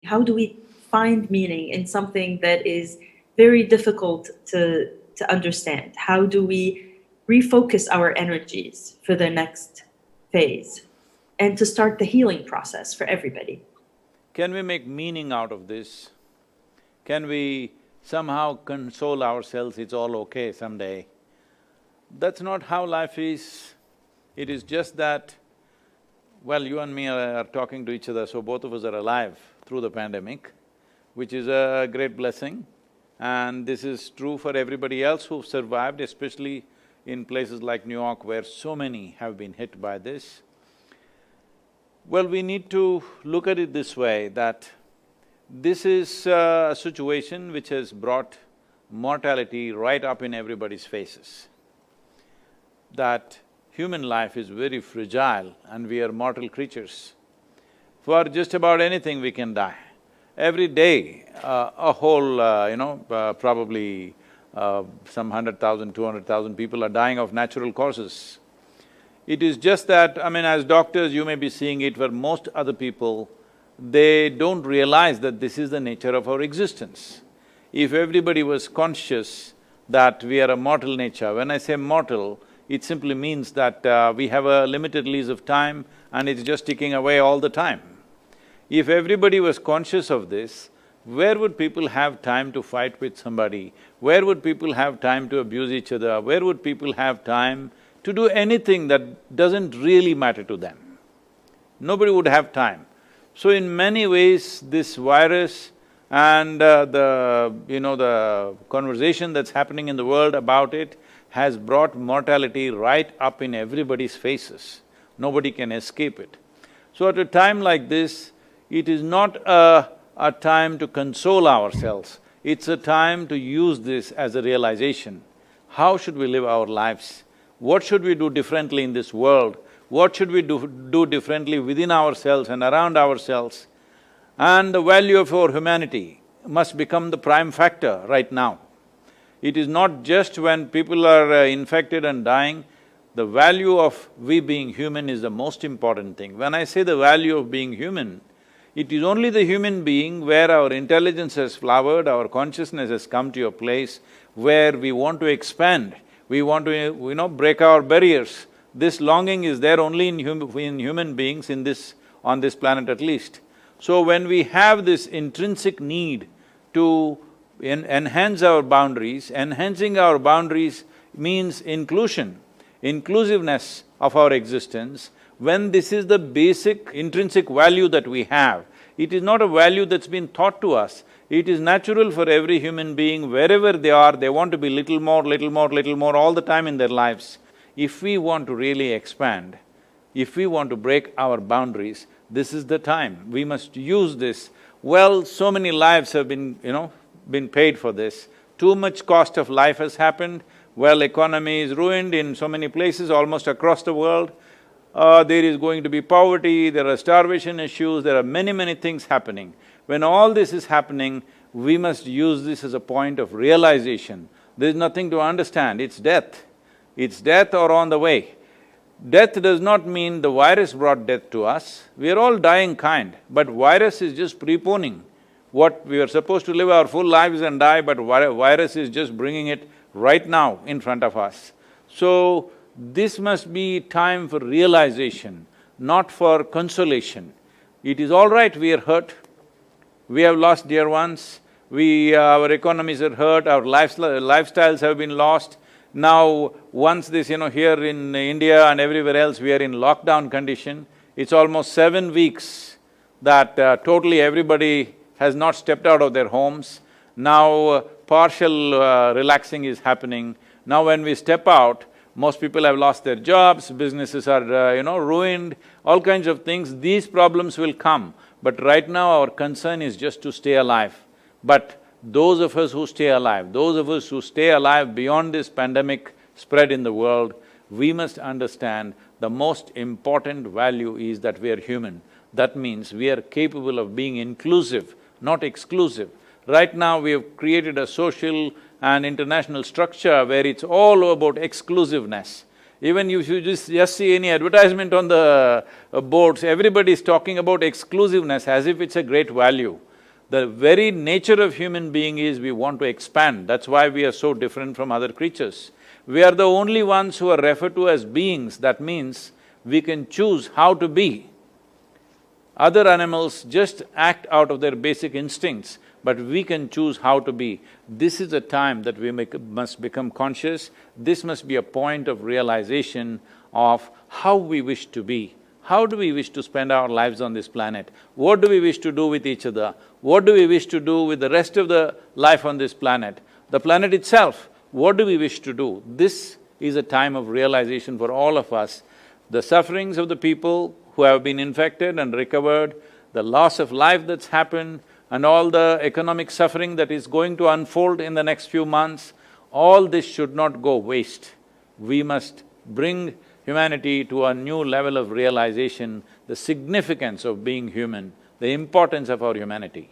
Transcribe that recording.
How do we find meaning in something that is very difficult to understand? How do we refocus our energies for the next phase and to start the healing process for everybody? Can we make meaning out of this? Can we somehow console ourselves, it's all okay someday? That's not how life is. It is just that, well, you and me are talking to each other, so both of us are alive through the pandemic, which is a great blessing. And this is true for everybody else who've survived, especially in places like New York where so many have been hit by this. Well, we need to look at it this way, that this is a situation which has brought mortality right up in everybody's faces. That human life is very fragile and we are mortal creatures. For just about anything we can die. Every day, a whole, probably some 100,000, 200,000 people are dying of natural causes. It is just that, as doctors you may be seeing it, for most other people, they don't realize that this is the nature of our existence. If everybody was conscious that we are a mortal nature, when I say mortal, it simply means that we have a limited lease of time and it's just ticking away all the time. If everybody was conscious of this, where would people have time to fight with somebody? Where would people have time to abuse each other? Where would people have time to do anything that doesn't really matter to them? Nobody would have time. So in many ways, this virus and the conversation that's happening in the world about it has brought mortality right up in everybody's faces. Nobody can escape it. So at a time like this, it is not a time to console ourselves, it's a time to use this as a realization. How should we live our lives? What should we do differently in this world? What should we do differently within ourselves and around ourselves? And the value of our humanity must become the prime factor right now. It is not just when people are infected and dying, the value of we being human is the most important thing. When I say the value of being human, it is only the human being where our intelligence has flowered, our consciousness has come to a place where we want to expand, we want to, break our barriers. This longing is there only in human beings on this planet at least. So when we have this intrinsic need to enhance our boundaries, enhancing our boundaries means inclusiveness of our existence. When this is the basic intrinsic value that we have, it is not a value that's been taught to us. It is natural for every human being, wherever they are, they want to be little more, little more, little more all the time in their lives. If we want to really expand, if we want to break our boundaries, this is the time. We must use this. Well, so many lives have been paid for this. Too much cost of life has happened. Well, economy is ruined in so many places almost across the world. There is going to be poverty, there are starvation issues, there are many things happening. When all this is happening, we must use this as a point of realization. There's nothing to understand, it's death. It's death or on the way. Death does not mean the virus brought death to us, we are all dying kind, but virus is just preponing. What we are supposed to live our full lives and die, but virus is just bringing it right now in front of us. So, this must be time for realization, not for consolation. It is all right, we are hurt, we have lost dear ones, our economies are hurt, our lifestyles have been lost. Now, once this, here in India and everywhere else, we are in lockdown condition. It's almost 7 weeks that totally everybody has not stepped out of their homes. Now, partial relaxing is happening. Now when we step out, most people have lost their jobs, businesses are, ruined, all kinds of things. These problems will come, but right now our concern is just to stay alive. But those of us who stay alive, those of us who stay alive beyond this pandemic spread in the world, we must understand the most important value is that we are human. That means we are capable of being inclusive, not exclusive. Right now we have created a social and international structure where it's all about exclusiveness. Even if you just see any advertisement on the boards, everybody is talking about exclusiveness as if it's a great value. The very nature of human being is we want to expand, that's why we are so different from other creatures. We are the only ones who are referred to as beings, that means we can choose how to be. Other animals just act out of their basic instincts, but we can choose how to be. This is a time that we must become conscious. This must be a point of realization of how we wish to be. How do we wish to spend our lives on this planet? What do we wish to do with each other? What do we wish to do with the rest of the life on this planet? The planet itself, what do we wish to do? This is a time of realization for all of us. The sufferings of the people who have been infected and recovered, the loss of life that's happened, and all the economic suffering that is going to unfold in the next few months, all this should not go waste. We must bring humanity to a new level of realization, the significance of being human, the importance of our humanity.